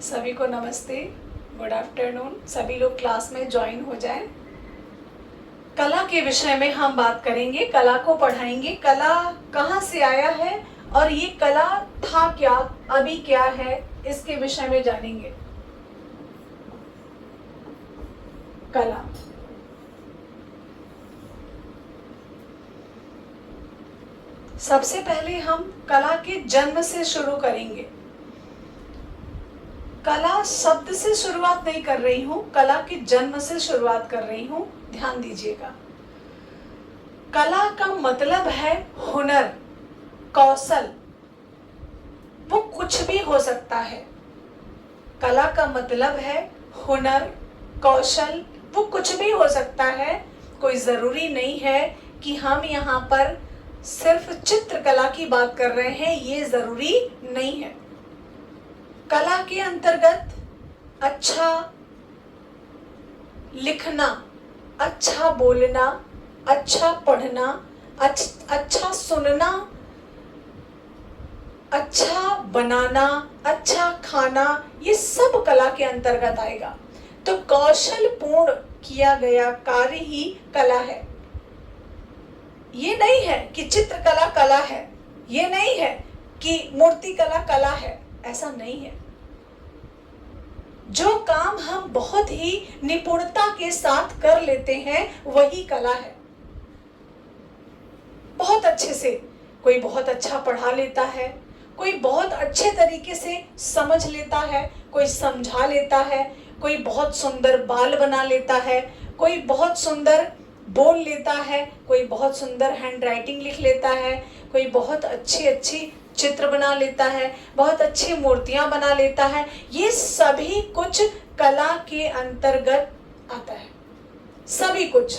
सभी को नमस्ते, गुड आफ्टरनून। सभी लोग क्लास में ज्वाइन हो जाएं। कला के विषय में हम बात करेंगे, कला को पढ़ाएंगे। कला कहाँ से आया है और ये कला था क्या, अभी क्या है, इसके विषय में जानेंगे। कला सबसे पहले हम कला के जन्म से शुरू करेंगे। कला शब्द से शुरुआत नहीं कर रही हूँ, कला के जन्म से शुरुआत कर रही हूँ, ध्यान दीजिएगा। कला का मतलब है हुनर, कौशल, वो कुछ भी हो सकता है। कला का मतलब है हुनर, कौशल, वो कुछ भी हो सकता है। कोई ज़रूरी नहीं है कि हम यहाँ पर सिर्फ चित्रकला की बात कर रहे हैं, ये ज़रूरी नहीं है। कला के अंतर्गत अच्छा लिखना, अच्छा बोलना, अच्छा पढ़ना, अच्छा सुनना, अच्छा बनाना, अच्छा खाना, ये सब कला के अंतर्गत आएगा। तो कौशल पूर्ण किया गया कार्य ही कला है। ये नहीं है कि चित्रकला कला है, ये नहीं है कि मूर्ति कला कला है, ऐसा नहीं है। जो काम हम बहुत ही निपुणता के साथ कर लेते हैं वही कला है। बहुत अच्छे से कोई बहुत अच्छा पढ़ा लेता है, कोई बहुत अच्छे तरीके से समझ लेता है, कोई समझा लेता है, कोई बहुत सुंदर बाल बना लेता है, कोई बहुत सुंदर बोल लेता है, कोई बहुत सुंदर हैंड राइटिंग लिख लेता है, कोई बहुत अच्छी चित्र बना लेता है, बहुत अच्छी मूर्तियां बना लेता है। ये सभी कुछ कला के अंतर्गत आता है, सभी कुछ।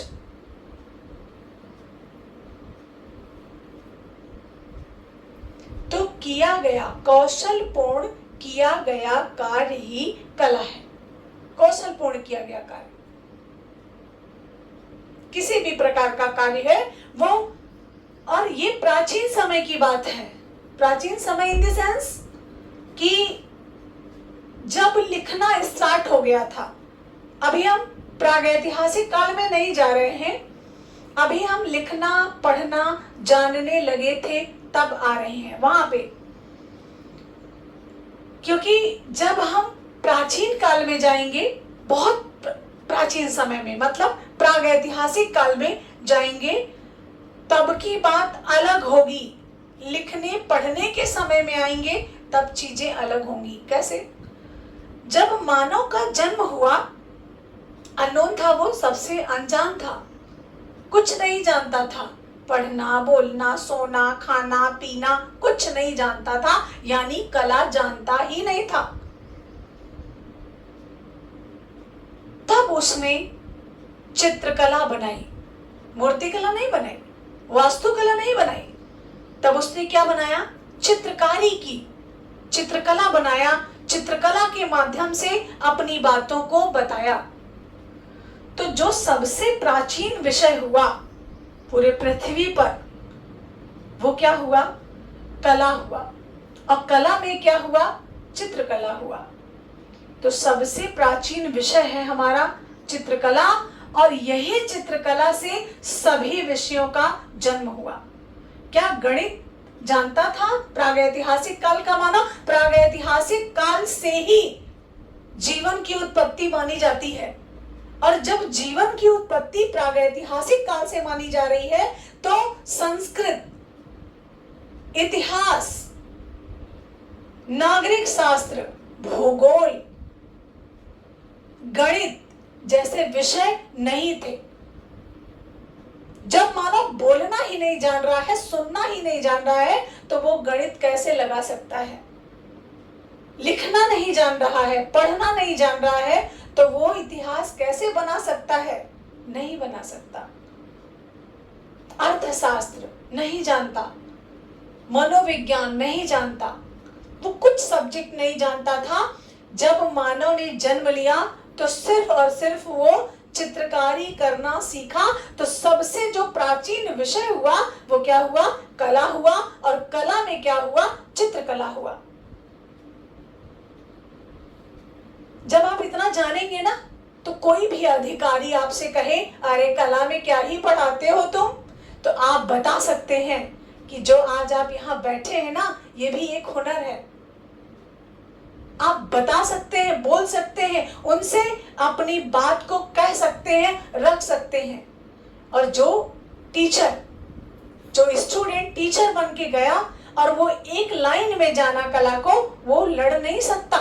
तो किया गया, कौशल पूर्ण किया गया कार्य ही कला है। कौशल पूर्ण किया गया कार्य, किसी भी प्रकार का कार्य है वो। और ये प्राचीन समय की बात है। प्राचीन समय इन द सेंस कि जब लिखना स्टार्ट हो गया था। अभी हम प्रागैतिहासिक काल में नहीं जा रहे हैं, अभी हम लिखना पढ़ना जानने लगे थे तब आ रहे हैं वहां पे। क्योंकि जब हम प्राचीन काल में जाएंगे, बहुत प्राचीन समय में मतलब प्रागैतिहासिक काल में जाएंगे, तब की बात अलग होगी। लिखने पढ़ने के समय में आएंगे तब चीजें अलग होंगी। कैसे? जब मानव का जन्म हुआ, अननोन था, वो सबसे अनजान था, कुछ नहीं जानता था, पढ़ना बोलना सोना खाना पीना कुछ नहीं जानता था, यानी कला जानता ही नहीं था। तब उसने चित्रकला बनाई, मूर्तिकला नहीं बनाई, वास्तुकला नहीं बनाई। तब उसने क्या बनाया? चित्रकारी की, चित्रकला बनाया, चित्रकला के माध्यम से अपनी बातों को बताया। तो जो सबसे प्राचीन विषय हुआ पूरे पृथ्वी पर, वो क्या हुआ? कला हुआ। और कला में क्या हुआ? चित्रकला हुआ। तो सबसे प्राचीन विषय है हमारा चित्रकला, और यही चित्रकला से सभी विषयों का जन्म हुआ। क्या गणित जानता था प्रागैतिहासिक काल का मानव? प्रागैतिहासिक काल से ही जीवन की उत्पत्ति मानी जाती है। और जब जीवन की उत्पत्ति प्रागैतिहासिक काल से मानी जा रही है, तो संस्कृत, इतिहास, नागरिक शास्त्र, भूगोल, गणित जैसे विषय नहीं थे। जब मानव बोलना ही नहीं जान रहा है, सुनना ही नहीं जान रहा है, तो वो गणित कैसे लगा सकता है? लिखना नहीं जान रहा है, पढ़ना नहीं जान रहा है, तो वो इतिहास कैसे बना सकता है? नहीं बना सकता। अर्थशास्त्र नहीं जानता, मनोविज्ञान नहीं जानता, वो कुछ सब्जेक्ट नहीं जानता था। जब मानव ने जन्म लिया तो सिर्फ और सिर्फ वो चित्रकारी करना सीखा। तो सबसे जो प्राचीन विषय हुआ वो क्या हुआ? कला हुआ। और कला में क्या हुआ? चित्रकला हुआ। जानेंगे ना, तो कोई भी अधिकारी आपसे कहे अरे कला में क्या ही पढ़ाते हो तुम, तो आप बता सकते हैं कि जो आज आप यहाँ बैठे हैं ना, ये भी एक हुनर है। आप बता सकते हैं, बोल सकते हैं, उनसे अपनी बात को कह सकते हैं, रख सकते हैं। और जो टीचर, जो स्टूडेंट टीचर बन के गया और वो एक लाइन में जाना कला को, वो लड़ नहीं सकता।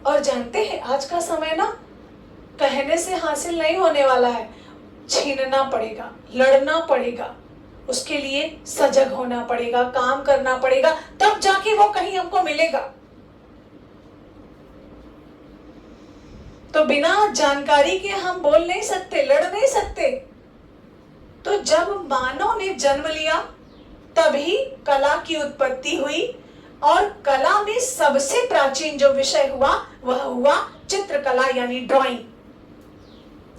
और जानते हैं आज का समय ना कहने से हासिल नहीं होने वाला है, छीनना पड़ेगा, लड़ना पड़ेगा, उसके लिए सजग होना पड़ेगा, काम करना पड़ेगा, तब जाके वो कहीं हमको मिलेगा। तो बिना जानकारी के हम बोल नहीं सकते, लड़ नहीं सकते। तो जब मानव ने जन्म लिया तभी कला की उत्पत्ति हुई, और कला में सबसे प्राचीन जो विषय हुआ वह हुआ चित्रकला यानी ड्राइंग।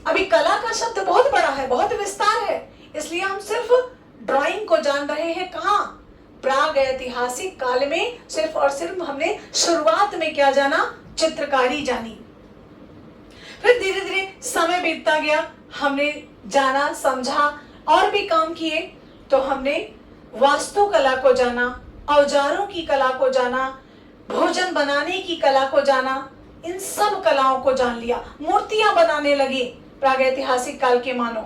अभी कला का शब्द बहुत बड़ा है, बहुत विस्तार है, इसलिए हम सिर्फ ड्राइंग को जान रहे हैं। कहाँ? प्राग ऐतिहासिक काल में सिर्फ और सिर्फ हमने शुरुआत में क्या जाना? चित्रकारी जानी। फिर धीरे धीरे समय बीतता गया, हमने जाना, समझा, और भी काम किए, तो हमने वास्तुकला को जाना, औजारों की कला को जाना, भोजन बनाने की कला को जाना, इन सब कलाओं को जान लिया। मूर्तियां बनाने लगे प्रागैतिहासिक काल के मानव।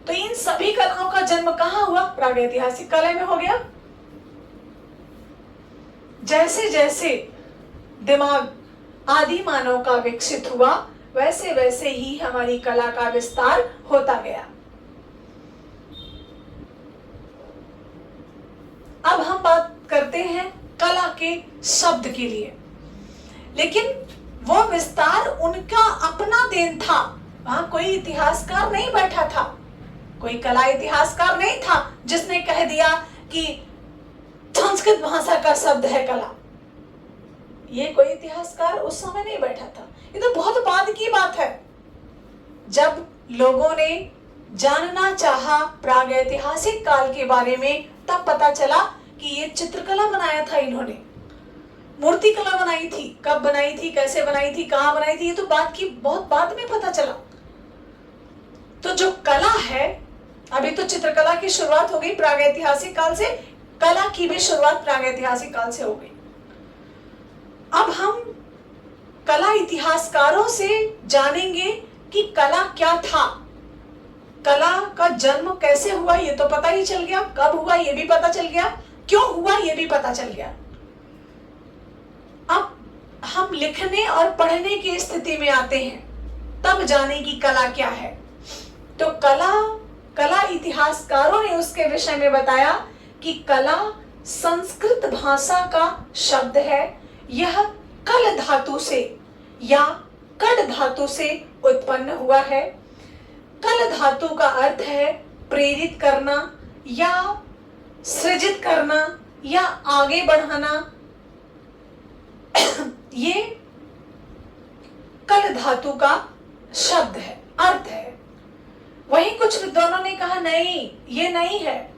तो इन सभी कलाओं का जन्म कहाँ हुआ? प्रागैतिहासिक काल में हो गया। जैसे जैसे दिमाग आदि मानव का विकसित हुआ, वैसे वैसे ही हमारी कला का विस्तार होता गया। अब हम बात करते हैं कला के शब्द के लिए, लेकिन वो विस्तार उनका अपना देन था। वहां कोई इतिहासकार नहीं बैठा था, कोई कला इतिहासकार नहीं था जिसने कह दिया कि संस्कृत भाषा का शब्द है कला। ये कोई इतिहासकार उस समय नहीं बैठा था। ये तो बहुत बाद की बात है, जब लोगों ने जानना चाहा प्रागैतिहासिक काल के बारे में, तब पता चला कि ये चित्रकला बनाया था इन्होंने, मूर्ति कला बनाई थी। कब बनाई थी, कैसे बनाई थी, कहाँ बनाई थी, ये तो बात की बहुत बाद में पता चला। तो जो कला है, अभी तो चित्रकला की शुरुआत हो गई प्रागैतिहासिक काल से, कला की भी शुरुआत प्रागैतिहासिक काल से हो गई। अब हम कला इतिहासकारों से जानेंगे कि कला क्या था, कला का जन्म कैसे हुआ ये तो पता ही चल गया, कब हुआ ये भी पता चल गया, क्यों हुआ ये भी पता चल गया। अब हम लिखने और पढ़ने की स्थिति में आते हैं, तब जाने की कला क्या है। तो कला इतिहासकारों ने उसके विषय में बताया कि कला संस्कृत भाषा का शब्द है। यह कल धातु से या कड़ धातु से उत्पन्न हुआ है। कल धातु का अर्थ है प्रेरित करना या सृजित करना या आगे बढ़ाना। ये कल धातु का शब्द है, अर्थ है। वहीं कुछ विद्वानों ने कहा नहीं, ये नहीं है,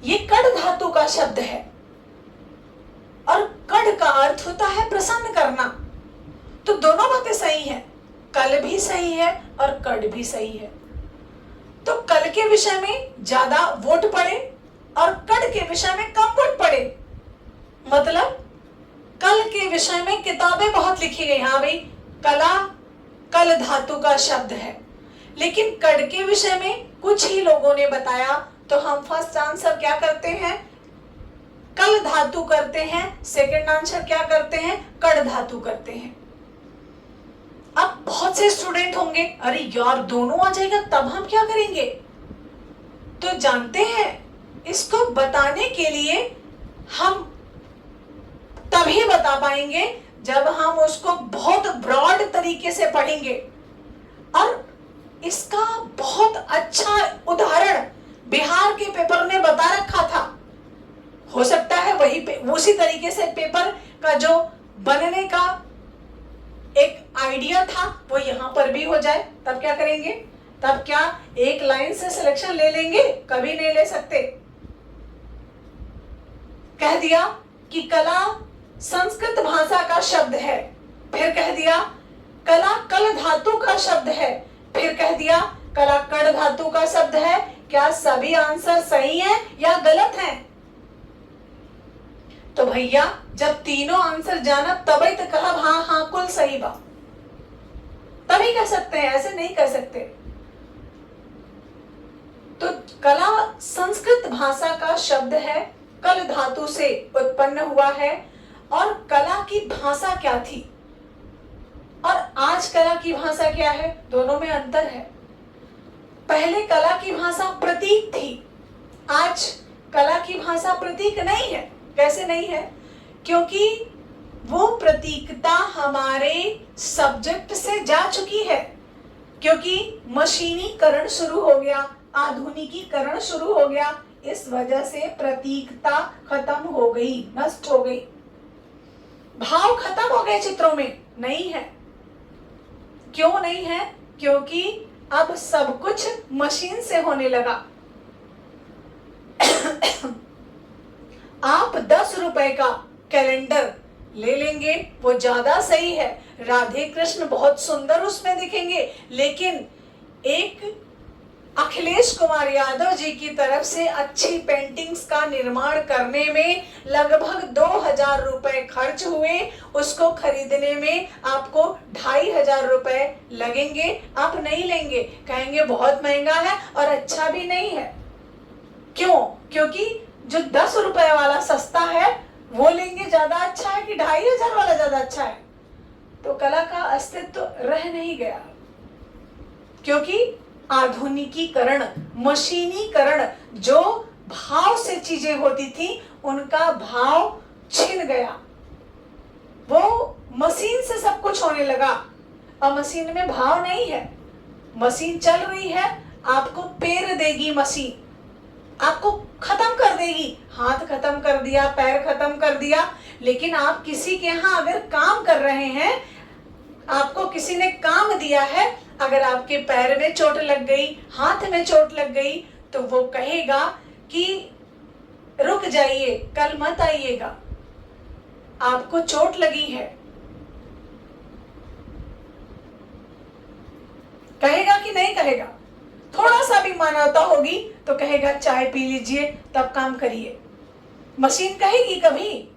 ये कड़ धातु का शब्द है, और कड़ का अर्थ होता है प्रसन्न करना। तो दोनों बातें सही है, कल भी सही है और कड़ भी सही है। तो कल के विषय में ज्यादा वोट पड़े और कड़ के विषय में कम वोट पड़े। मतलब कल के विषय में किताबें बहुत लिखी गई, हाँ भाई कला कल धातु का शब्द है, लेकिन कड़ के विषय में कुछ ही लोगों ने बताया, तो हम फर्स्ट आंसर क्या करते हैं? कल धातु करते हैं। सेकंड आंसर क्या करते हैं? कड़ धातु करते हैं। अब बहुत से स्टूडेंट होंगे, अरे यार दोनों आ जाएगा तब हम क्या करेंगे? तो जानते हैं, इसको बताने के लिए हम तभी बता पाएंगे जब हम उसको बहुत ब्रॉड तरीके से पढ़ेंगे। और इसका बहुत अच्छा उदाहरण बिहार के पेपर में बता रखा था। हो सकता है वही उसी तरीके से पेपर का जो बनने का एक आइडिया था वो यहाँ पर भी हो जाए, तब क्या करेंगे? तब क्या एक लाइन से सिलेक्शन ले लेंगे? कभी नहीं ले सकते। कह दिया कि कला संस्कृत भाषा का शब्द है, फिर कह दिया कला कल धातु का शब्द है, फिर कह दिया कला कड़ धातु का शब्द है। क्या सभी आंसर सही है या गलत है? तो भैया जब तीनों आंसर जाना तभी तो कहा हाँ हाँ कुल सही बा, तभी कह सकते हैं, ऐसे नहीं कह सकते। तो कला संस्कृत भाषा का शब्द है, कल धातु से उत्पन्न हुआ है। और कला की भाषा क्या थी और आज कला की भाषा क्या है, दोनों में अंतर है। पहले कला की भाषा प्रतीक थी, आज कला की भाषा प्रतीक नहीं है। कैसे नहीं है? क्योंकि वो प्रतीकता हमारे सब्जेक्ट से जा चुकी है, क्योंकि मशीनीकरण शुरू हो गया, आधुनिकीकरण शुरू हो गया, इस वजह से प्रतीकता खत्म हो गई, नष्ट हो गई। भाव खत्म हो गए चित्रों में, नहीं है। क्यों नहीं है? क्योंकि अब सब कुछ मशीन से होने लगा। आप 10 रुपए का कैलेंडर ले लेंगे, वो ज्यादा सही है, राधे कृष्ण बहुत सुंदर उसमें दिखेंगे, लेकिन एक अखिलेश कुमार यादव जी की तरफ से अच्छी पेंटिंग्स का निर्माण करने में लगभग 2000 रुपए खर्च हुए, उसको खरीदने में आपको 2500 रुपए लगेंगे। आप नहीं लेंगे, कहेंगे बहुत महंगा है और अच्छा भी नहीं है। क्यों? क्योंकि जो 10 रुपए वाला सस्ता है वो लेंगे, ज्यादा अच्छा है कि 2500 वाला ज्यादा अच्छा है? तो कला का अस्तित्व रह नहीं गया, क्योंकि आधुनिकीकरण, मशीनीकरण, जो भाव से चीजें होती थी उनका भाव छिन गया। वो मशीन से सब कुछ होने लगा और मशीन में भाव नहीं है। मशीन चल रही है, आपको पेर देगी मशीन, आपको खत्म कर देगी, हाथ खत्म कर दिया, पैर खत्म कर दिया। लेकिन आप किसी के यहाँ अगर काम कर रहे हैं, आपको किसी ने काम दिया है, अगर आपके पैर में चोट लग गई, हाथ में चोट लग गई, तो वो कहेगा कि रुक जाइए, कल मत आइएगा, आपको चोट लगी है। कहेगा कि नहीं कहेगा? थोड़ा सा भी मानवता होगी तो कहेगा चाय पी लीजिए तब काम करिए। मशीन कहेगी कभी?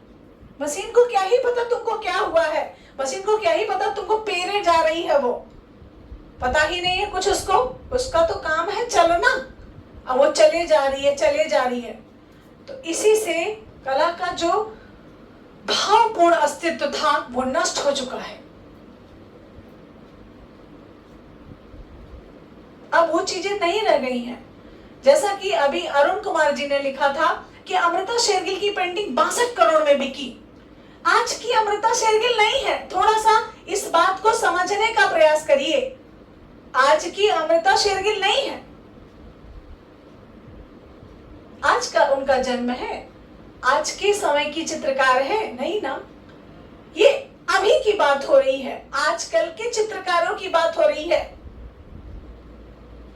मशीन को क्या ही पता तुमको क्या हुआ है, मशीन को क्या ही पता तुमको पेरे जा रही है, वो पता ही नहीं है कुछ उसको। उसका तो काम है चलो ना, अब वो चले जा रही है, चले जा रही है। तो इसी से कला का जो भावपूर्ण अस्तित्व था वो नष्ट हो चुका है। अब वो चीजें नहीं रह गई हैं। जैसा कि अभी अरुण कुमार जी ने लिखा था कि अमृता शेरगिल की पेंटिंग 62 करोड़ में बिकी। आज की अमृता शेरगिल नहीं है, थोड़ा सा इस बात को समझने का प्रयास करिए। आज की अमृता शेरगिल नहीं है, आज का उनका जन्म है, आज के समय की चित्रकार है नहीं ना। ये अभी की बात हो रही है, आजकल के चित्रकारों की बात हो रही है।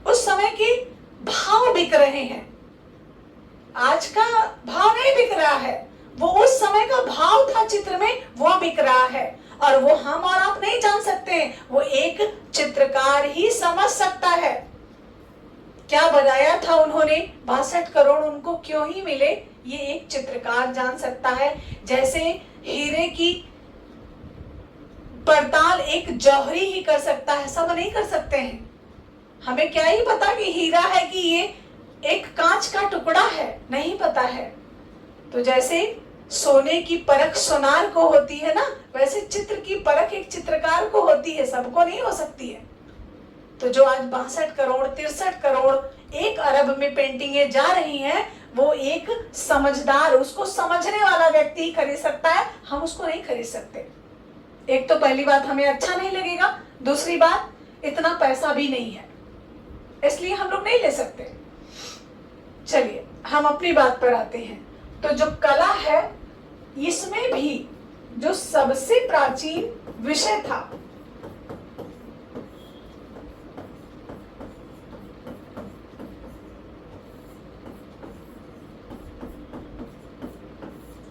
उस समय के भाव बिक रहे हैं, आज का भाव नहीं बिक रहा है। वो उस समय का भाव था चित्र में, वो बिक रहा है। और वो हम और आप नहीं जान सकते, वो एक चित्रकार ही समझ सकता है। क्या बनाया था उन्होंने, 62 करोड़ उनको क्यों ही मिले, ये एक चित्रकार जान सकता है। जैसे हीरे की पड़ताल एक जौहरी ही कर सकता है, सब नहीं कर सकते हैं। हमें क्या ही पता कि हीरा है कि ये एक कांच का टुकड़ा है, नहीं पता है। तो जैसे सोने की परख सोनार को होती है ना, वैसे चित्र की परख एक चित्रकार को होती है, सबको नहीं हो सकती है। तो जो आज 62 करोड़ 63 करोड़ 1 अरब में पेंटिंगें जा रही हैं, वो एक समझदार, उसको समझने वाला व्यक्ति ही खरीद सकता है, हम उसको नहीं खरीद सकते। एक तो पहली बात हमें अच्छा नहीं लगेगा, दूसरी बात इतना पैसा भी नहीं है, इसलिए हम लोग नहीं ले सकते। चलिए हम अपनी बात पर आते हैं। तो जो कला है, इसमें भी जो सबसे प्राचीन विषय था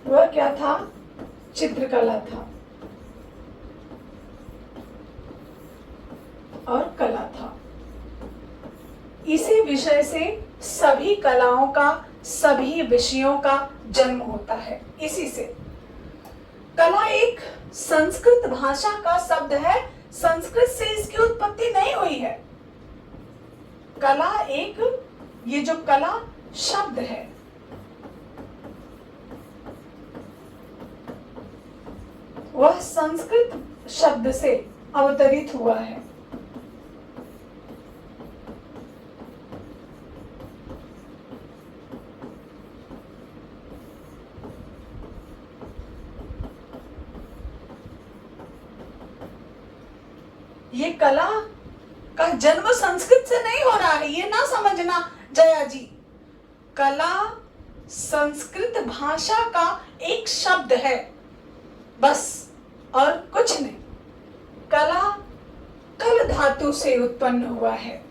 वह क्या था? चित्रकला था। और कला था। इसी विषय से सभी कलाओं का, सभी विषयों का जन्म होता है। इसी से कला एक संस्कृत भाषा का शब्द है, संस्कृत से इसकी उत्पत्ति नहीं हुई है। कला एक, ये जो कला शब्द है, वह संस्कृत शब्द से अवतरित हुआ है। ये कला का जन्म संस्कृत से नहीं हो रहा है, ये ना समझना जया जी। कला संस्कृत भाषा का एक शब्द है बस, और कुछ नहीं। कला कल धातु से उत्पन्न हुआ है।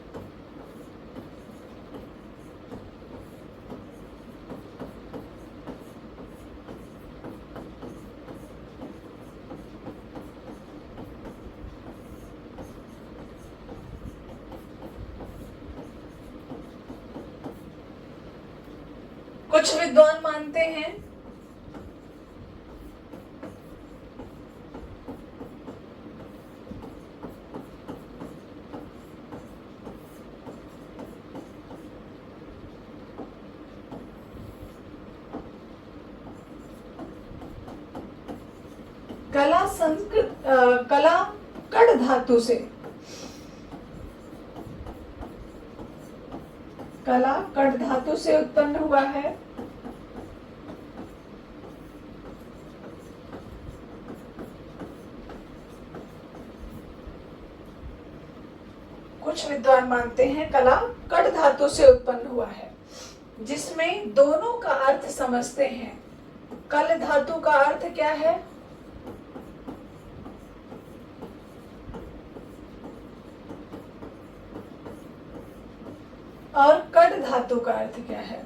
कुछ विद्वान मानते हैं कला संस्कृत कला कड़ धातु से, कला कड़ धातु से उत्पन्न हुआ है। कुछ विद्वान मानते हैं कला कड़ धातु से उत्पन्न हुआ है, जिसमें दोनों का अर्थ समझते हैं। कल धातु का अर्थ क्या है? और कड़ धातु का अर्थ क्या है?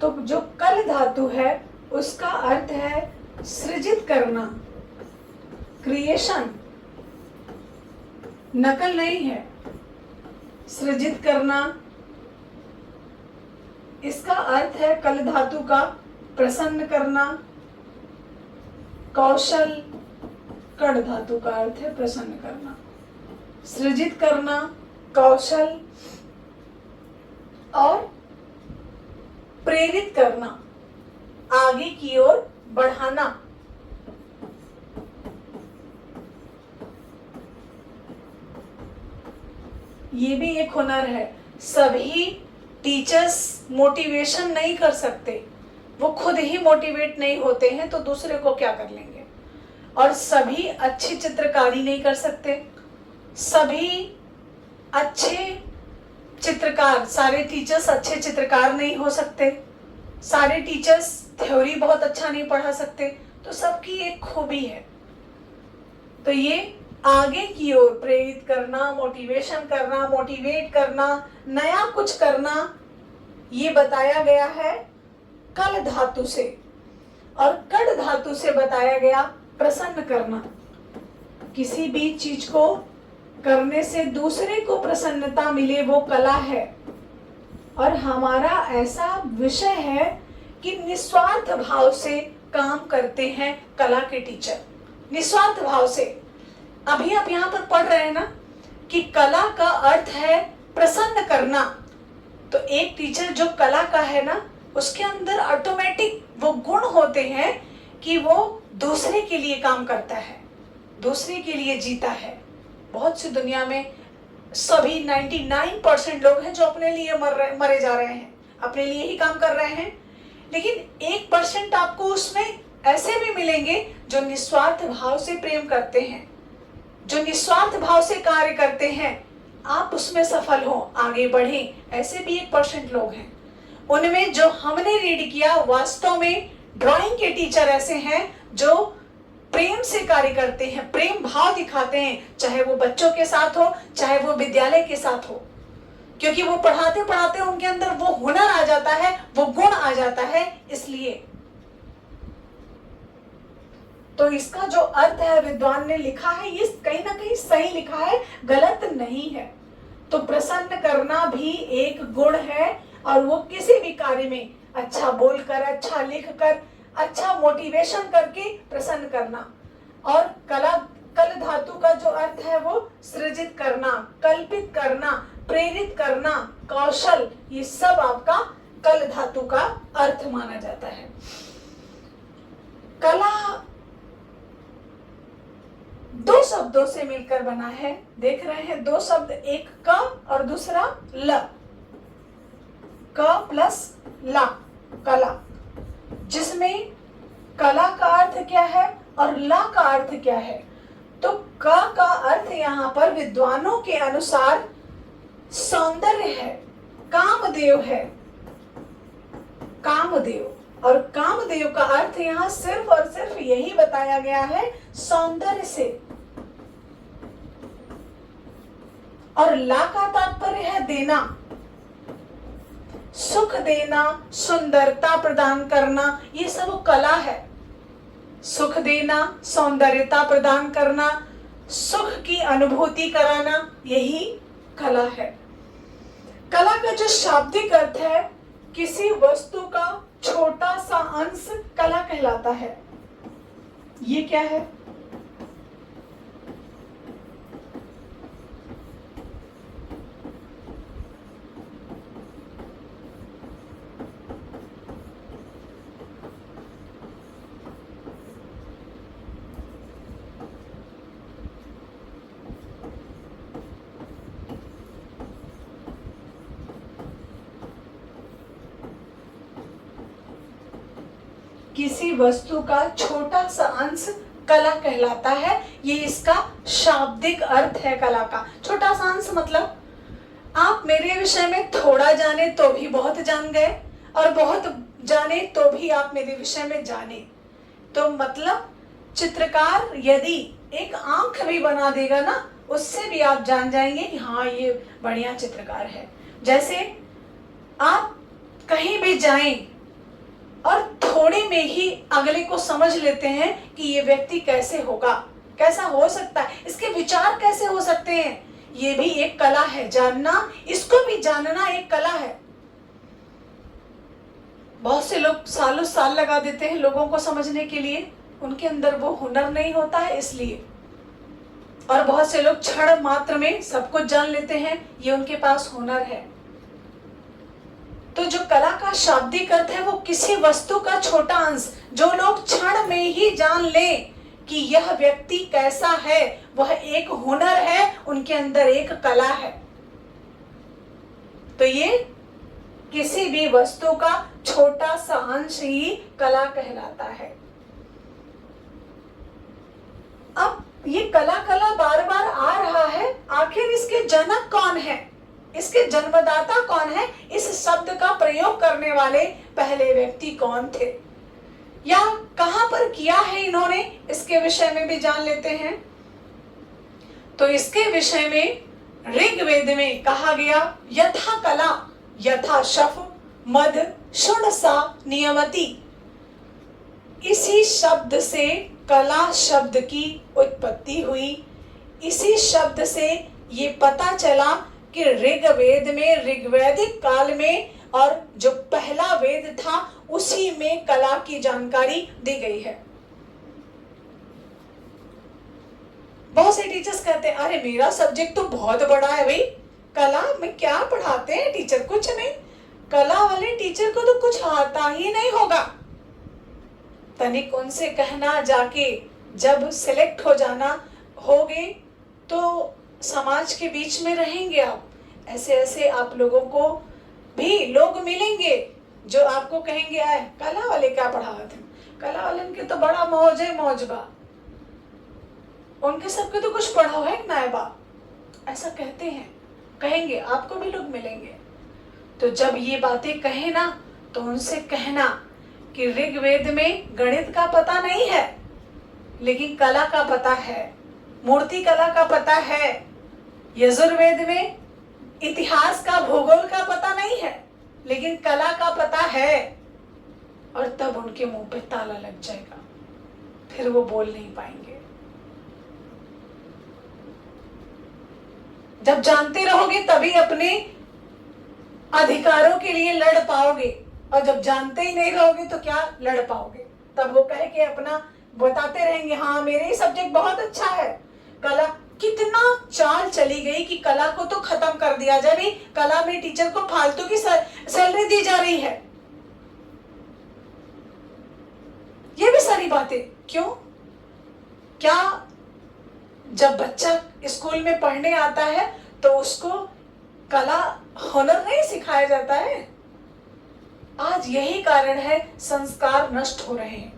तो जो कल धातु है उसका अर्थ है सृजित करना, क्रिएशन, नकल नहीं है, सृजित करना। इसका अर्थ है कल धातु का प्रसन्न करना, कौशल। कड़ धातु का अर्थ है प्रसन्न करना, सृजित करना, कौशल और प्रेरित करना, आगे की ओर बढ़ाना। ये भी एक हुनर है। सभी टीचर्स मोटिवेशन नहीं कर सकते, वो खुद ही मोटिवेट नहीं होते हैं तो दूसरे को क्या कर लेंगे। और सभी अच्छी चित्रकारी नहीं कर सकते, सभी अच्छे चित्रकार, सारे टीचर्स अच्छे चित्रकार नहीं हो सकते, सारे टीचर्स थ्योरी बहुत अच्छा नहीं पढ़ा सकते। तो सबकी एक खूबी है। तो ये आगे की ओर प्रेरित करना, मोटिवेशन करना, मोटिवेट करना, नया कुछ करना, ये बताया गया है कल धातु से। और कड़ धातु से बताया गया प्रसन्न करना। किसी भी चीज को करने से दूसरे को प्रसन्नता मिले, वो कला है। और हमारा ऐसा विषय है कि निस्वार्थ भाव से काम करते हैं कला के टीचर, निस्वार्थ भाव से। अभी आप यहाँ पर पढ़ रहे हैं ना कि कला का अर्थ है प्रसन्न करना। तो एक टीचर जो कला का है ना, उसके अंदर ऑटोमेटिक वो गुण होते हैं कि वो दूसरे के लिए काम करता है, दूसरे के लिए जीता है। बहुत सी दुनिया में सभी 99% लोग हैं जो अपने लिए मरे जा रहे हैं, अपने लिए ही काम कर रहे हैं। लेकिन 1% आपको उसमें ऐसे भी मिलेंगे जो निस्वार्थ भाव से प्रेम करते हैं, जो निस्वार्थ भाव से कार्य करते हैं। आप उसमें सफल हो, आगे बढ़ें। ऐसे भी 1% लोग हैं। उनमें जो हमने रीड किया, वास्तव में ड्राइंग के टीचर ऐसे हैं जो प्रेम से कार्य करते हैं, प्रेम भाव दिखाते हैं, चाहे वो बच्चों के साथ हो, चाहे वो विद्यालय के साथ हो। क्योंकि वो पढ़ाते पढ़ाते उनके अंदर वो हुनर आ जाता है, वो गुण आ जाता है। इसलिए तो इसका जो अर्थ है विद्वान ने लिखा है, ये कहीं ना कहीं सही लिखा है, गलत नहीं है। तो प्रसन्न करना भी एक गुण है, और वो किसी भी कार्य में अच्छा बोलकर, अच्छा लिखकर, अच्छा मोटिवेशन करके प्रसन्न करना। और कल धातु का जो अर्थ है वो सृजित करना, कल्पित करना, प्रेरित करना, कौशल, ये सब आपका कल धातु का अर्थ माना जाता है। कला दो शब्दों से मिलकर बना है, देख रहे हैं, दो शब्द, एक क और दूसरा ल, क प्लस ला, कला, जिसमें कला का अर्थ क्या है और ला का अर्थ क्या है। तो क का अर्थ यहाँ पर विद्वानों के अनुसार सौंदर्य है, कामदेव है, कामदेव। और कामदेव का अर्थ यहाँ सिर्फ और सिर्फ यही बताया गया है, सौंदर्य से। और ला का तात्पर्य है देना, सुख देना, सुंदरता प्रदान करना, ये सब कला है। सुख देना, सौंदर्यता प्रदान करना, सुख की अनुभूति कराना, यही कला है। कला का जो शाब्दिक अर्थ है, किसी वस्तु का छोटा सा अंश कला कहलाता है। ये क्या है? किसी वस्तु का छोटा सा अंश कला कहलाता है। ये इसका शाब्दिक अर्थ है कला का। छोटा सा अंश मतलब आप मेरे विषय में थोड़ा जाने तो भी बहुत जान गए, और बहुत जाने तो भी आप मेरे विषय में जाने। तो मतलब चित्रकार यदि एक आंख भी बना देगा ना, उससे भी आप जान जाएंगे कि हाँ ये बढ़िया चित्रकार है। जैसे आप कहीं भी जाएं और थोड़े में ही अगले को समझ लेते हैं कि ये व्यक्ति कैसे होगा, कैसा हो सकता है, इसके विचार कैसे हो सकते हैं, ये भी एक कला है। जानना, इसको भी जानना एक कला है। बहुत से लोग सालों साल लगा देते हैं लोगों को समझने के लिए, उनके अंदर वो हुनर नहीं होता है इसलिए। और बहुत से लोग क्षण मात्र में सब कुछ जान लेते हैं, ये उनके पास हुनर है। तो जो कला का शाब्दिक अर्थ है वो किसी वस्तु का छोटा अंश, जो लोग क्षण में ही जान ले कि यह व्यक्ति कैसा है, वह एक हुनर है, उनके अंदर एक कला है। तो ये किसी भी वस्तु का छोटा सा अंश ही कला कहलाता है। अब ये कला कला बार बार आ रहा है, आखिर इसके जनक कौन है, इसके जन्मदाता कौन है, इस शब्द का प्रयोग करने वाले पहले व्यक्ति कौन थे, या कहां पर किया है इन्होंने, इसके विषय में भी जान लेते हैं। तो इसके विषय में ऋग्वेद में कहा गया, यथा कला यथा शफ मद षुणसा नियमति। इसी शब्द से कला शब्द की उत्पत्ति हुई। इसी शब्द से ये पता चला कि ऋग्वेद में, ऋग्वैदिक काल में, और जो पहला वेद था उसी में कला की जानकारी दी गई है। बहुत से टीचर्स कहते हैं, अरे मेरा सब्जेक्ट तो बहुत बड़ा है भाई, कला में क्या पढ़ाते हैं टीचर, कुछ नहीं, कला वाले टीचर को तो कुछ आता ही नहीं होगा। तनिक उनसे कहना जाके, जब सिलेक्ट हो जाना होगे तो समाज के बीच में रहेंगे आप, ऐसे ऐसे आप लोगों को भी लोग मिलेंगे जो आपको कहेंगे, आए कला वाले क्या पढ़ाते हैं, कला वाले के तो बड़ा मौज है, मौज बा, उनके सबके तो कुछ पढ़ा है ना बा, ऐसा कहते हैं, कहेंगे, आपको भी लोग मिलेंगे। तो जब ये बातें कहे ना, तो उनसे कहना कि ऋग्वेद में गणित का पता नहीं है, लेकिन कला का पता है, मूर्ति कला का पता है। यजुर्वेद में इतिहास का, भूगोल का पता नहीं है, लेकिन कला का पता है, और तब उनके मुंह पे ताला लग जाएगा, फिर वो बोल नहीं पाएंगे। जब जानते रहोगे तभी अपने अधिकारों के लिए लड़ पाओगे, और जब जानते ही नहीं रहोगे तो क्या लड़ पाओगे? तब वो कह के अपना बताते रहेंगे, हाँ मेरे ही सब्जेक्ट बहुत अच्छा है। कला, कितना चाल चली गई कि कला को तो खत्म कर दिया जाए। भी कला में टीचर को फालतू की सैलरी दी जा रही है। ये भी सारी बातें क्यों? क्या जब बच्चा स्कूल में पढ़ने आता है तो उसको कला, हुनर नहीं सिखाया जाता है? आज यही कारण है संस्कार नष्ट हो रहे हैं।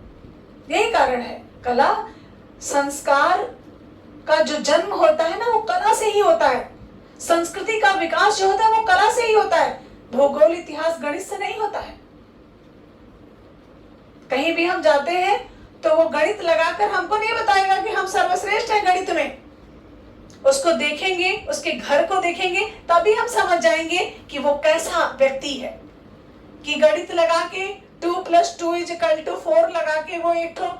यही कारण है। कला, संस्कार का जो जन्म होता है ना, वो कला से ही होता है। संस्कृति का विकास जो होता है वो कला से ही होता है। भूगोल, इतिहास, गणित से नहीं होता है। कहीं भी हम जाते हैं तो वो गणित लगाकर हमको नहीं बताएगा कि हम सर्वश्रेष्ठ हैं गणित में। उसको देखेंगे, उसके घर को देखेंगे, तभी हम समझ जाएंगे कि वो कैसा व्यक्ति है। कि गणित लगा के 2 + 2 = 4 लगा के वो एक तो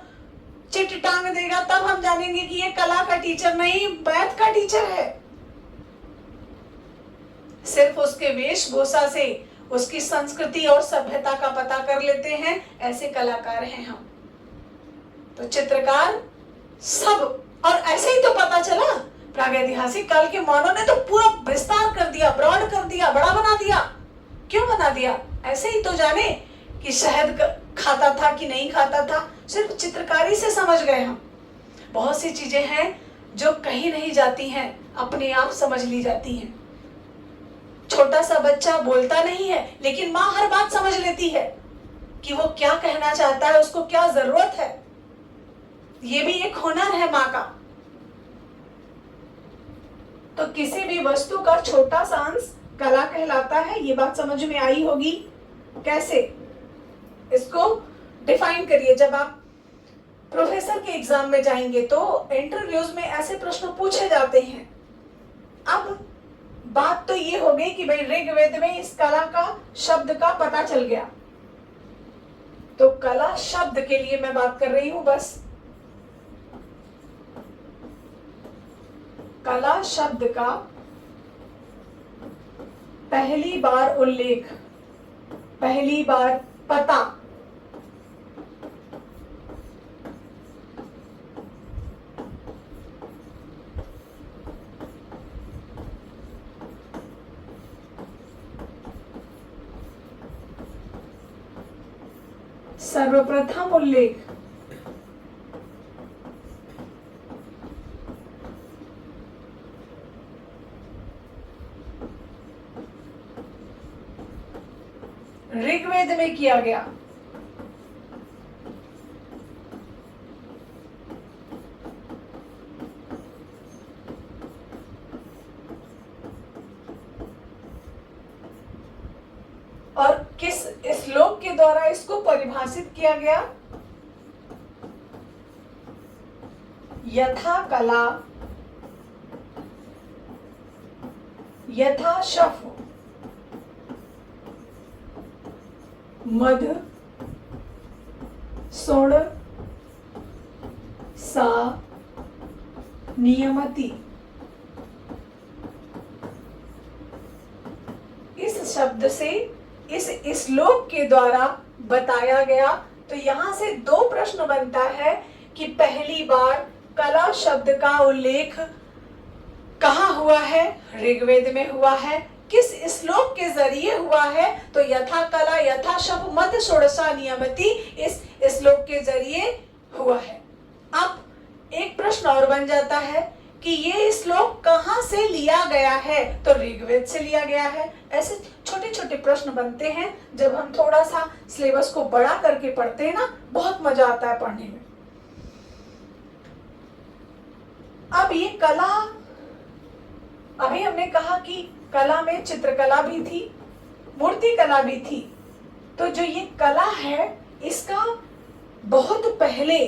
चिट टांग देगा, तब हम जानेंगे कि ये कला का टीचर नहीं, मैथ का टीचर है। सिर्फ उसके वेशभूषा से उसकी संस्कृति और सभ्यता का पता कर लेते हैं, ऐसे कलाकार हैं हम। तो चित्रकार सब, और ऐसे ही तो पता चला, प्रागैतिहासिक काल के मानव ने तो पूरा विस्तार कर दिया, ब्रॉड कर दिया, बड़ा बना दिया। क्यों बना दिया? ऐसे ही तो जाने कि शहद खाता था कि नहीं खाता था, सिर्फ चित्रकारी से समझ गए हम। बहुत सी चीजें हैं जो कहीं नहीं जाती हैं, अपने आप समझ ली जाती हैं। छोटा सा बच्चा बोलता नहीं है, लेकिन माँ हर बात समझ लेती है कि वो क्या कहना चाहता है, उसको क्या जरूरत है। ये भी एक हुनर है माँ का। तो किसी भी वस्तु का छोटा सा अंश कला कहलाता है। ये बात समझ में आई होगी। कैसे इसको डिफाइन करिए। जब आप प्रोफेसर के एग्जाम में जाएंगे तो इंटरव्यूज में ऐसे प्रश्न पूछे जाते हैं। अब बात तो ये हो गई कि भाई ऋग्वेद में इस कला का शब्द का पता चल गया, तो कला शब्द के लिए मैं बात कर रही हूं बस। कला शब्द का पहली बार उल्लेख, पहली बार पता सर्वप्रथम उल्लेख ऋग्वेद में किया गया। और किस श्लोक के द्वारा इसको परिभाषित किया गया? यथा कला यथा शफ मध सोड़ सा नियमति। इस शब्द से, इस श्लोक के द्वारा बताया गया। तो यहां से दो प्रश्न बनता है कि पहली बार कला शब्द का उल्लेख कहाँ हुआ है? ऋग्वेद में हुआ है। किस श्लोक के जरिए हुआ है? तो यथा कला यथा शफ मध षोडशा नियमति, इस श्लोक के जरिए हुआ है। अब एक प्रश्न और बन जाता है कि ये श्लोक कहाँ से लिया गया है? तो ऋग्वेद से लिया गया है। ऐसे छोटे छोटे प्रश्न बनते हैं। जब हम थोड़ा सा सिलेबस को बड़ा करके पढ़ते हैं ना, बहुत मजा आता है पढ़ने में। अब ये कला, अभी हमने कहा कि कला में चित्रकला भी थी, मूर्ति कला भी थी। तो जो ये कला है, इसका बहुत पहले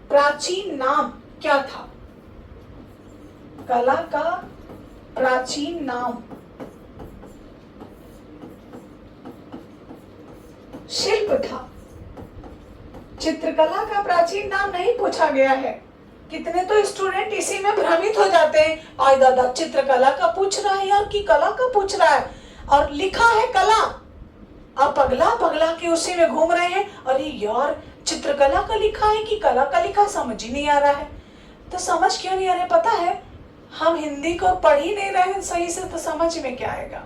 प्राचीन नाम क्या था? कला का प्राचीन नाम शिल्प था। चित्रकला का प्राचीन नाम नहीं पूछा गया है। कितने तो स्टूडेंट इसी में भ्रमित हो जाते हैं, आय दादा चित्रकला का पूछ रहा है यार, कि कला का पूछ रहा है, और लिखा है कला। अब पगला पगला के उसी में घूम रहे हैं, अरे यार चित्रकला का लिखा है कि कला का लिखा, समझ ही नहीं आ रहा है। तो समझ क्यों नहीं आ रहा है पता है? हम हिंदी को पढ़ ही नहीं रहे हैं सही से, तो समझ में क्या आएगा?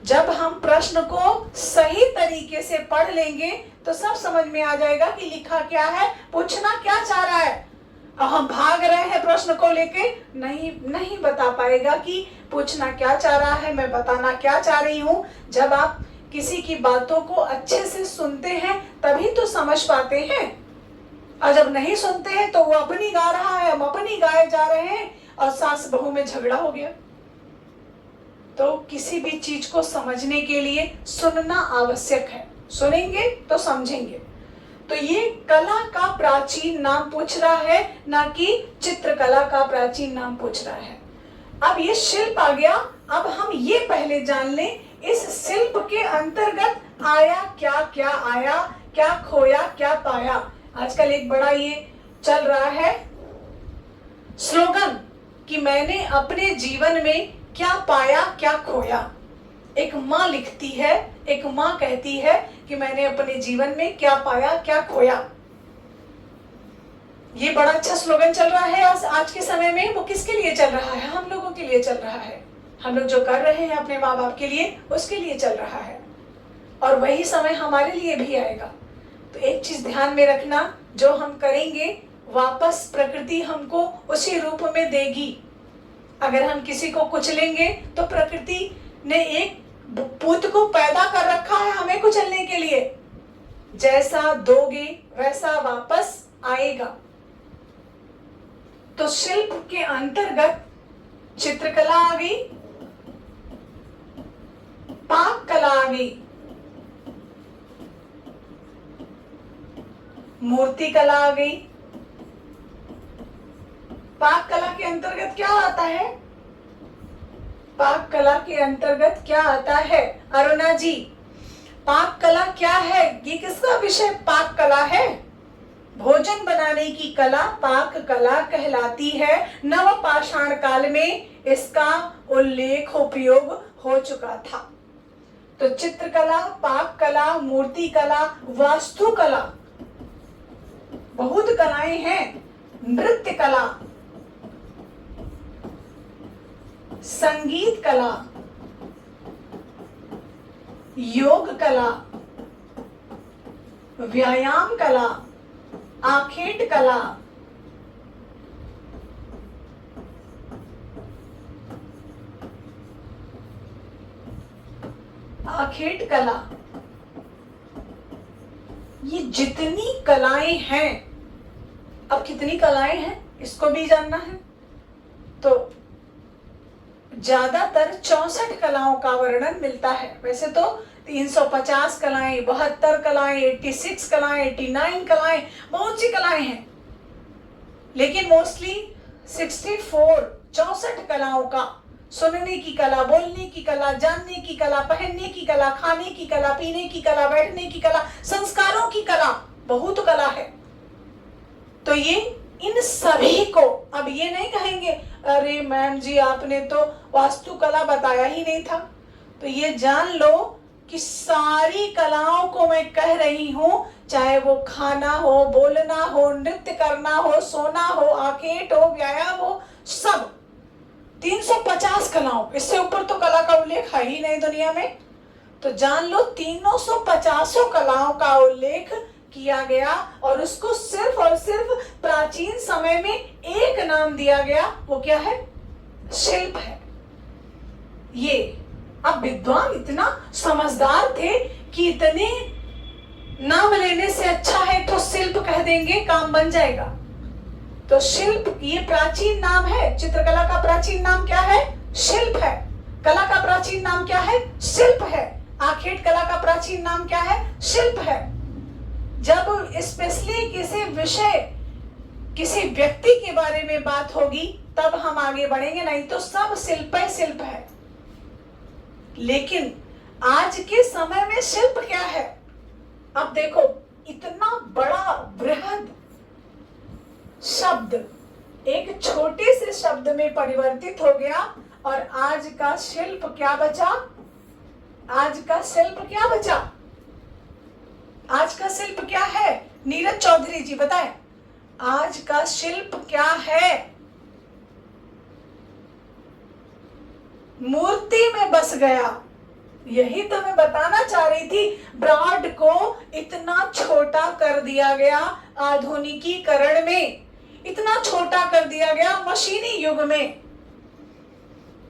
जब हम प्रश्न को सही तरीके से पढ़ लेंगे तो सब समझ में आ जाएगा कि लिखा क्या है, पूछना क्या चाह रहा है। हम भाग रहे हैं प्रश्न को लेके, नहीं बता पाएगा कि पूछना क्या चाह रहा है, मैं बताना क्या चाह रही हूँ। जब आप किसी की बातों को अच्छे से सुनते हैं तभी तो समझ पाते हैं, और जब नहीं सुनते हैं तो वो अपनी गा रहा है, हम अपनी गाए जा रहे हैं, और सास बहू में झगड़ा हो गया। तो किसी भी चीज को समझने के लिए सुनना आवश्यक है, सुनेंगे तो समझेंगे। तो ये कला का प्राचीन नाम पूछ रहा है, ना कि चित्रकला का प्राचीन नाम पूछ रहा है। अब ये शिल्प आ गया। अब हम ये पहले जान लें, इस शिल्प के अंतर्गत आया क्या क्या आया, क्या खोया क्या पाया। आजकल एक बड़ा ये चल रहा है स्लोगन कि मैंने अपने जीवन में क्या पाया क्या खोया। एक माँ लिखती है, एक माँ कहती है कि मैंने अपने जीवन में क्या पाया क्या खोया। ये बड़ा अच्छा स्लोगन चल रहा है आज के समय में। वो किसके लिए चल रहा है? हम लोगों के लिए चल रहा है। हम लोग जो कर रहे हैं अपने माँ बाप के लिए, उसके लिए चल रहा है, और वही समय हमारे लिए भी आएगा। तो एक चीज ध्यान में रखना, जो हम करेंगे वापस प्रकृति हमको उसी रूप में देगी। अगर हम किसी को कुचलेंगे तो प्रकृति ने एक पूत को पैदा कर रखा है हमें कुचलने के लिए। जैसा दोगे वैसा वापस आएगा। तो शिल्प के अंतर्गत चित्रकला आ गई, पाक कला आ गई, मूर्ति कला आ गई। पाक कला के अंतर्गत क्या आता है? पाक कला के अंतर्गत क्या आता है अरुणा जी? पाक कला क्या है? ये किसका विषय पाक कला है? भोजन बनाने की कला पाक कला कहलाती है। नव पाषाण काल में इसका उल्लेख उपयोग हो चुका था। तो चित्रकला, पाक कला, मूर्ति कला, वास्तु कला, बहुत कलाएं हैं। नृत्य कला, संगीत कला, योग कला, व्यायाम कला, आखेट कला, आखेट कला, ये जितनी कलाएं हैं, अब कितनी कलाएं हैं इसको भी जानना है। तो ज्यादातर 64 कलाओं का वर्णन मिलता है। वैसे तो 350 कलाएं, 72 कलाएं, 86 कलाएं, 89 कलाएं, बहुत सी कलाएं हैं, लेकिन मोस्टली 64 कलाओं का, सुनने की कला, बोलने की कला, जानने की कला, पहनने की कला, खाने की कला, पीने की कला, बैठने की कला, संस्कारों की कला, बहुत कला है। तो ये इन सभी को, अब ये नहीं कहेंगे अरे मैम जी आपने तो वास्तुकला बताया ही नहीं था। तो ये जान लो कि सारी कलाओं को मैं कह रही हूं, चाहे वो खाना हो, बोलना हो, नृत्य करना हो, सोना हो, आखेट हो, व्यायाम हो, सब 350 कलाओं, इससे ऊपर तो कला का उल्लेख है ही नहीं दुनिया में। तो जान लो 350 कलाओं का उल्लेख किया गया, और उसको सिर्फ और सिर्फ प्राचीन समय में एक नाम दिया गया। वो क्या है? शिल्प है। ये अब विद्वान इतना समझदार थे कि इतने नाम लेने से अच्छा है तो शिल्प कह देंगे, काम बन जाएगा। तो शिल्प ये प्राचीन नाम है। चित्रकला का प्राचीन नाम क्या है? शिल्प है। कला का प्राचीन नाम क्या है? शिल्प है। आखेट कला का प्राचीन नाम क्या है? शिल्प है। जब स्पेशली किसी विषय, किसी व्यक्ति के बारे में बात होगी तब हम आगे बढ़ेंगे, नहीं तो सब शिल्प है, शिल्प है। लेकिन आज के समय में शिल्प क्या है? अब देखो, इतना बड़ा बृहद शब्द एक छोटे से शब्द में परिवर्तित हो गया, और आज का शिल्प क्या बचा? आज का शिल्प क्या बचा? आज का शिल्प क्या है? नीरज चौधरी जी बताएं, आज का शिल्प क्या है? मूर्ति में बस गया। यही तो मैं बताना चाह रही थी, ब्रॉड को इतना छोटा कर दिया गया आधुनिकीकरण में, इतना छोटा कर दिया गया मशीनी युग में।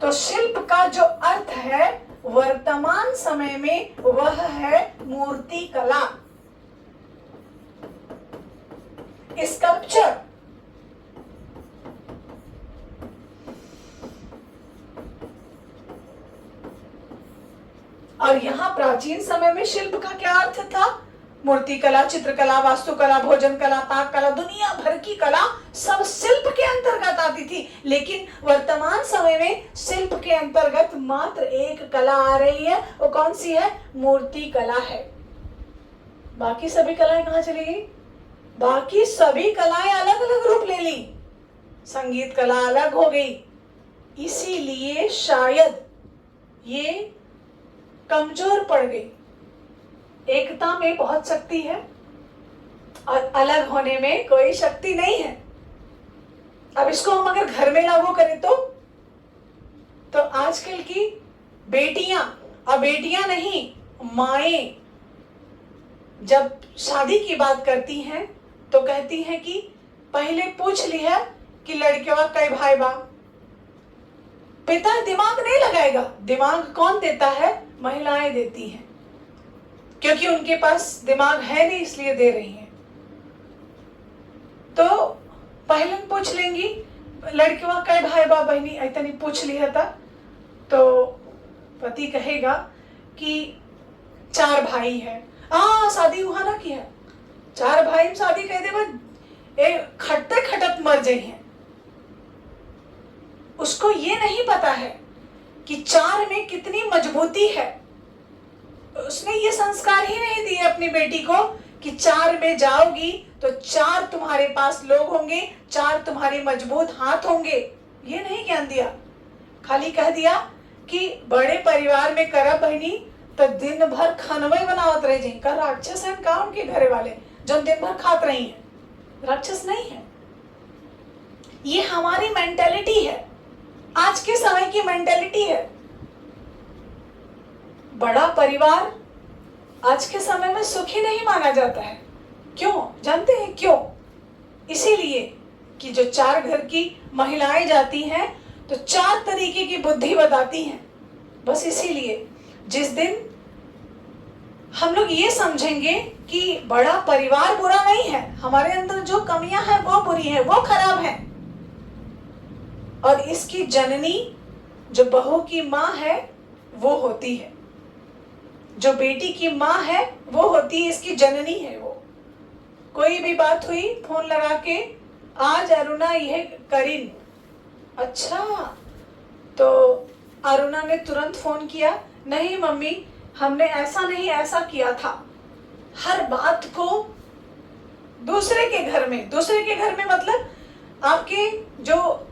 तो शिल्प का जो अर्थ है वर्तमान समय में वह है मूर्ति कला, स्कल्पचर। और यहाँ प्राचीन समय में शिल्प का क्या अर्थ था? मूर्ति कला, चित्रकला, वास्तुकला, भोजन कला, पाक कला, दुनिया भर की कला सब शिल्प के अंतर्गत आती थी। लेकिन वर्तमान समय में शिल्प के अंतर्गत मात्र एक कला आ रही है, वो कौन सी है? मूर्ति कला है। बाकी सभी कलाएं कहाँ चली गई? बाकी सभी कलाएं अलग अलग रूप ले ली, संगीत कला अलग हो गई। इसीलिए शायद ये कमजोर पड़ गई। एकता में बहुत शक्ति है और अलग होने में कोई शक्ति नहीं है। अब इसको हम अगर घर में लागू करें तो आजकल की बेटियां, अब बेटियां नहीं, माएं जब शादी की बात करती हैं तो कहती हैं कि पहले पूछ लिया कि लड़कियों कई भाई बा। पिता दिमाग नहीं लगाएगा। दिमाग कौन देता है? महिलाएं देती हैं, क्योंकि उनके पास दिमाग है नहीं इसलिए दे रही हैं। तो पहले पूछ लेंगी लड़कियों कई भाई बा बहनी, इतनी पूछ लिया था तो पति कहेगा कि 4 भाई है। शादी हुआ ना किया, 4 भाई में शादी कह दे, खटते खटत मर जाए हैं। उसको ये नहीं पता है कि 4 में कितनी मजबूती है। उसने ये संस्कार ही नहीं दिए अपनी बेटी को कि 4 में जाओगी तो 4 तुम्हारे पास लोग होंगे, 4 तुम्हारे मजबूत हाथ होंगे। ये नहीं ज्ञान दिया। खाली कह दिया कि बड़े परिवार में करब बहनी तो दिन भर खानवे बनावत रह जाए। का राक्षस है का उनके घरे वाले जो दिन भर खात रही हैं? राक्षस नहीं है। ये हमारी मेंटेलिटी है, आज के समय की मेंटेलिटी है। बड़ा परिवार आज के समय में सुखी नहीं माना जाता है। क्यों जानते हैं क्यों? इसीलिए कि जो 4 घर की महिलाएं जाती हैं तो 4 तरीके की बुद्धि बताती हैं। बस इसीलिए जिस दिन हम लोग ये समझेंगे कि बड़ा परिवार बुरा नहीं है, हमारे अंदर जो कमियां हैं वो बुरी हैं, वो खराब हैं, और इसकी जननी जो बहू की माँ है वो होती है, जो बेटी की माँ है वो होती है, इसकी जननी है वो। कोई भी बात हुई फोन लगा के, आज अरुणा यह करीन। अच्छा, तो अरुणा ने तुरंत फोन किया, नहीं मम्मी हमने ऐसा नहीं ऐसा किया था। हर बात को दूसरे के घर में मतलब आपके जो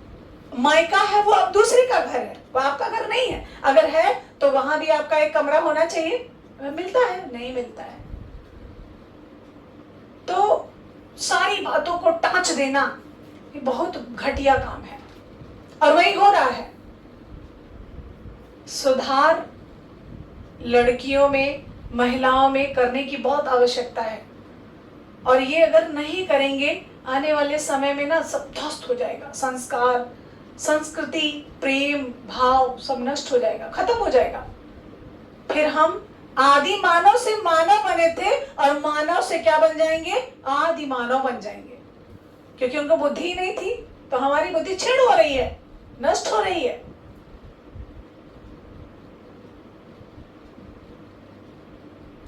मायका है वो अब दूसरे का घर है, वो आपका घर नहीं है। अगर है तो वहां भी आपका एक कमरा होना चाहिए। मिलता है? नहीं मिलता है। तो सारी बातों को टाँच देना ये बहुत घटिया काम है, और वही हो रहा है। सुधार लड़कियों में, महिलाओं में करने की बहुत आवश्यकता है, और ये अगर नहीं करेंगे आने वाले समय में ना सब ध्वस्त हो जाएगा। संस्कार, संस्कृति, प्रेम भाव सब नष्ट हो जाएगा, खत्म हो जाएगा। फिर हम आदि मानव से मानव बने थे और मानव से क्या बन जाएंगे? आदि मानव बन जाएंगे, क्योंकि उनको बुद्धि ही नहीं थी। तो हमारी बुद्धि क्षीण हो रही है, नष्ट हो रही है।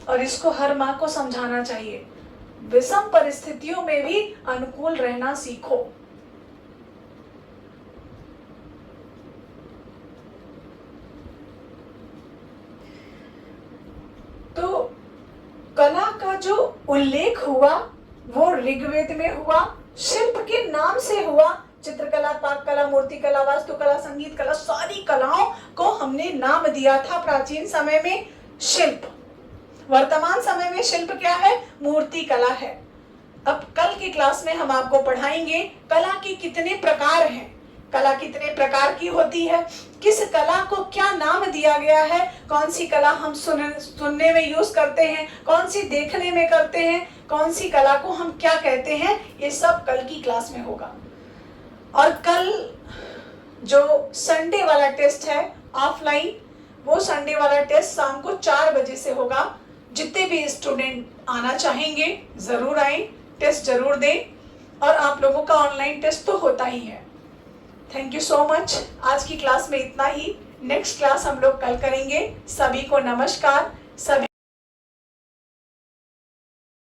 और इसको हर माँ को समझाना चाहिए। विषम परिस्थितियों में भी अनुकूल रहना सीखो। तो कला का जो उल्लेख हुआ वो ऋग्वेद में हुआ, शिल्प के नाम से हुआ। चित्रकला, पाक कला, मूर्ति कला, वास्तुकला, संगीत कला, सारी कलाओं को हमने नाम दिया था प्राचीन समय में शिल्प। वर्तमान समय में शिल्प क्या है? मूर्ति कला है। अब कल की क्लास में हम आपको पढ़ाएंगे कला के कितने प्रकार हैं, कला कितने प्रकार की होती है, किस कला को क्या नाम दिया गया है, कौन सी कला हम सुनने में यूज करते हैं, कौन सी देखने में करते हैं, कौन सी कला को हम क्या कहते हैं, ये सब कल की क्लास में होगा। और कल जो संडे वाला टेस्ट है ऑफलाइन, वो संडे वाला टेस्ट शाम को 4 बजे से होगा। जितने भी स्टूडेंट आना चाहेंगे जरूर आए, टेस्ट जरूर दें। और आप लोगों का ऑनलाइन टेस्ट तो होता ही है। Thank you so much. आज की क्लास में इतना ही। नेक्स्ट क्लास हम लोग कल करेंगे। सभी को नमस्कार। सभी